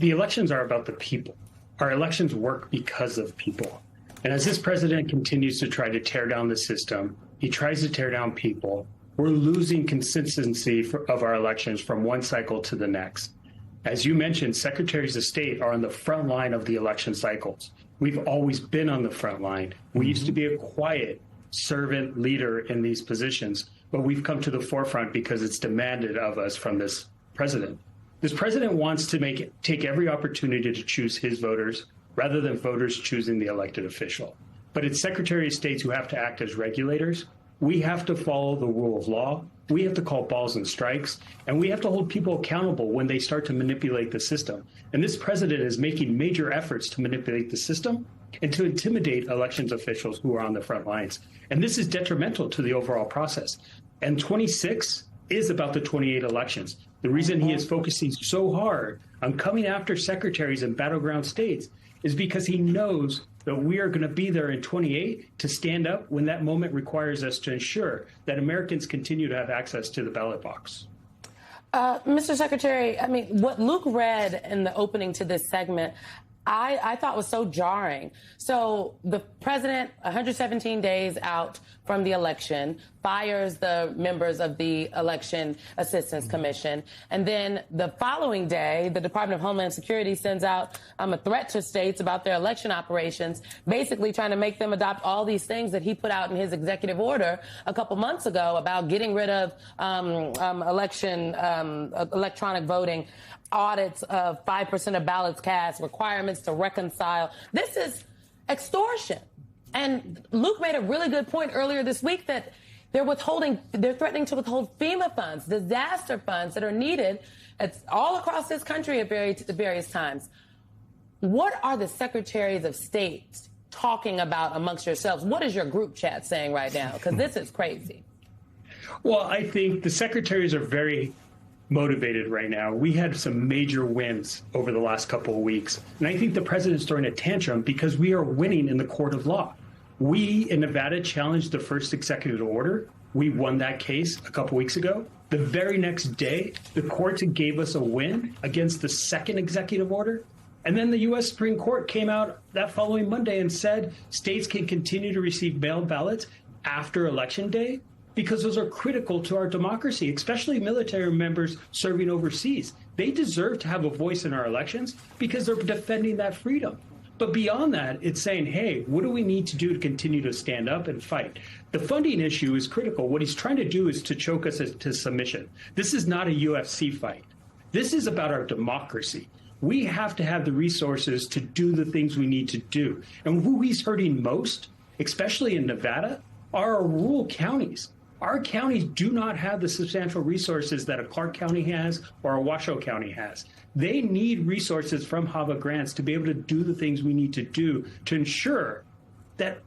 The elections are about the people. Our elections work because of people. And as this president continues to try to tear down the system, he tries to tear down people. We're losing consistency of our elections from one cycle to the next. As you mentioned, secretaries of state are on the front line of the election cycles. We've always been on the front line. We used to be a quiet servant leader in these positions, but we've come to the forefront because it's demanded of us from this president. This president wants to take every opportunity to choose his voters rather than voters choosing the elected official. But it's Secretary of States who have to act as regulators. We have to follow the rule of law. We have to call balls and strikes, and we have to hold people accountable when they start to manipulate the system. And this president is making major efforts to manipulate the system and to intimidate elections officials who are on the front lines. And this is detrimental to the overall process. And 26 is about the 28 elections. The reason he is focusing so hard on coming after secretaries in battleground states is because he knows that we are going to be there in 28 to stand up when that moment requires us to ensure that Americans continue to have access to the ballot box. Mr. Secretary, I mean, what Luke read in the opening to this segment, I thought was so jarring. So the president, 117 days out from the election, fires the members of the Election Assistance Commission. And then the following day, the Department of Homeland Security sends out a threat to states about their election operations, basically trying to make them adopt all these things that he put out in his executive order a couple months ago about getting rid of electronic voting, audits of 5% of ballots cast, requirements to reconcile. This is extortion. And Luke made a really good point earlier this week that they're threatening to withhold FEMA funds, disaster funds that are needed all across this country at various times. What are the secretaries of state talking about amongst yourselves? What is your group chat saying right now? Because this is crazy. Well, I think the secretaries are very motivated right now. We had some major wins over the last couple of weeks. And I think the president's throwing a tantrum because we are winning in the court of law. We in Nevada challenged the first executive order. We won that case a couple weeks ago. The very next day, the courts gave us a win against the second executive order. And then the U.S. Supreme Court came out that following Monday and said states can continue to receive mail ballots after Election Day because those are critical to our democracy, especially military members serving overseas. They deserve to have a voice in our elections because they're defending that freedom. But beyond that, it's saying, hey, what do we need to do to continue to stand up and fight? The funding issue is critical. What he's trying to do is to choke us to submission. This is not a UFC fight. This is about our democracy. We have to have the resources to do the things we need to do. And who he's hurting most, especially in Nevada, are our rural counties. Our counties do not have the substantial resources that a Clark County has or a Washoe County has. They need resources from HAVA grants to be able to do the things we need to do to ensure that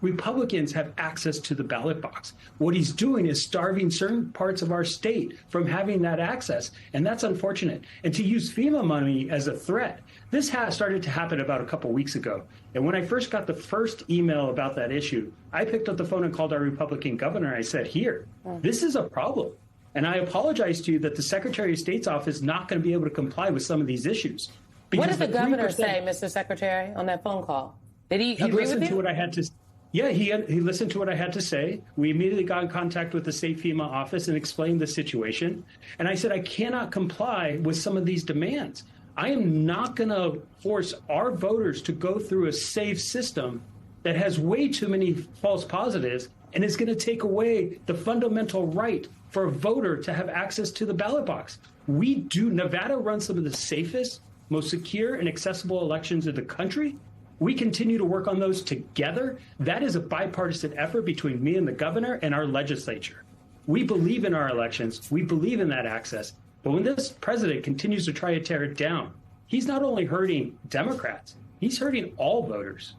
Republicans have access to the ballot box. What he's doing is starving certain parts of our state from having that access, and that's unfortunate. And to use FEMA money as a threat, this has started to happen about a couple weeks ago. And when I first got the first email about that issue, I picked up the phone and called our Republican governor. I said, here, this is a problem. And I apologize to you that the Secretary of State's office is not going to be able to comply with some of these issues. What did the governor say, Mr. Secretary, on that phone call? Did he agree with you? To what I had to. Yeah, he listened to what I had to say. We immediately got in contact with the state FEMA office and explained the situation. And I said, I cannot comply with some of these demands. I am not going to force our voters to go through a safe system that has way too many false positives and is going to take away the fundamental right for a voter to have access to the ballot box. Nevada runs some of the safest, most secure and accessible elections in the country. We continue to work on those together. That is a bipartisan effort between me and the governor and our legislature. We believe in our elections. We believe in that access. But when this president continues to try to tear it down, he's not only hurting Democrats, he's hurting all voters.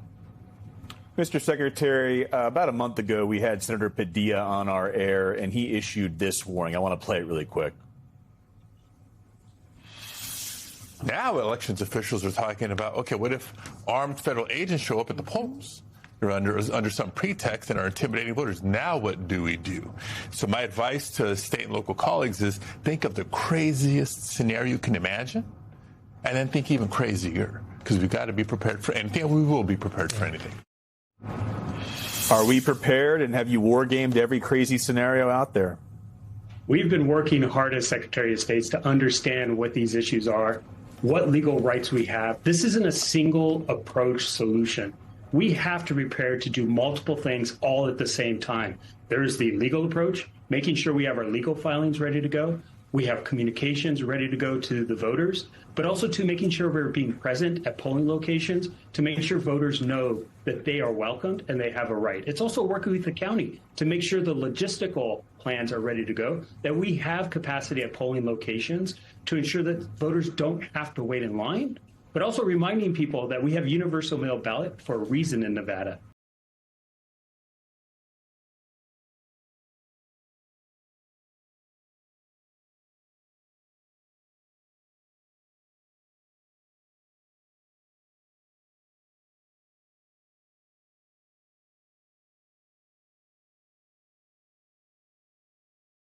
Mr. Secretary, about a month ago, we had Senator Padilla on our air, and he issued this warning. I want to play it really quick. Now elections officials are talking about, okay, what if armed federal agents show up at the polls? They're under some pretext and are intimidating voters. Now what do we do? So my advice to state and local colleagues is think of the craziest scenario you can imagine and then think even crazier, because we've got to be prepared for anything, and we will be prepared for anything. Are we prepared, and have you war gamed every crazy scenario out there? We've been working hard as Secretary of State to understand what these issues are, what legal rights we have. This isn't a single approach solution. We have to prepare to do multiple things all at the same time. There is the legal approach, making sure we have our legal filings ready to go. We have communications ready to go to the voters, but also to making sure we're being present at polling locations to make sure voters know that they are welcomed and they have a right. It's also working with the county to make sure the logistical plans are ready to go, that we have capacity at polling locations to ensure that voters don't have to wait in line, but also reminding people that we have universal mail ballot for a reason in Nevada.